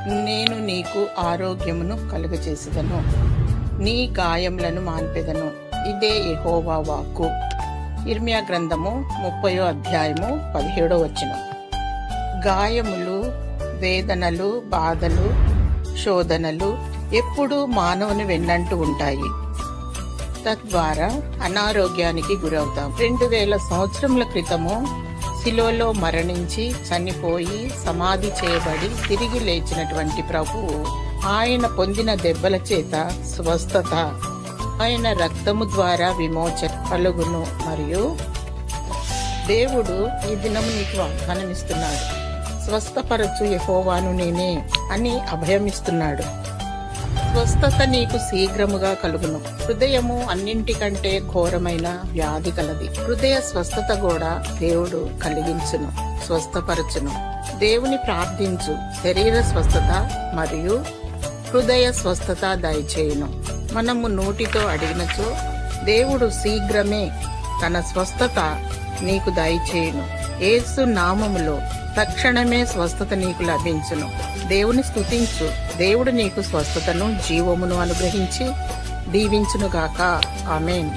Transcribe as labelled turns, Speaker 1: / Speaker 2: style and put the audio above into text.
Speaker 1: నేను నీకు ఆరోగ్యమును కలుగజేసేదను, నీ గాయములను మాన్పెదను. ఇదే యెహోవా వాక్కు. ఇర్మియా గ్రంథము 30వ అధ్యాయము 17వ వచనం. గాయములు, వేదనలు, బాధలు, శోధనలు ఎప్పుడూ మానవుని వెన్నంటూ ఉంటాయి. తద్వారా అనారోగ్యానికి గురవుతాం. 2000 సంవత్సరముల క్రితము శిలోలో మరణించి చనిపోయి సమాధి చేయబడి తిరిగి లేచినటువంటి ప్రభువు, ఆయన పొందిన దెబ్బల చేత స్వస్థత, ఆయన రక్తము ద్వారా విమోచన కలుగును. మరియు దేవుడు ఈ దినము నీకు వాగ్దానం ఇస్తున్నాడు. స్వస్థపరచు యెహోవాను నేనే అని అభయమిస్తున్నాడు. స్వస్థత నీకు శీఘ్రముగా కలుగును. హృదయము అన్నింటికంటే ఘోరమైన వ్యాధి కలది. హృదయ స్వస్థత కూడా దేవుడు కలిగించును, స్వస్థపరచును. దేవుని ప్రార్థించు. శరీర స్వస్థత మరియు హృదయ స్వస్థత దయచేయును. మనము నోటితో అడిగినచో దేవుడు శీఘ్రమే తన స్వస్థత నీకు దయచేయును. యేసు నామములో తక్షణమే స్వస్థత నీకు లభించును. దేవుని స్తుతించు. దేవుడు నీకు స్వస్థతను, జీవమును అనుగ్రహించి దీవించునుగాక. ఆమేన్.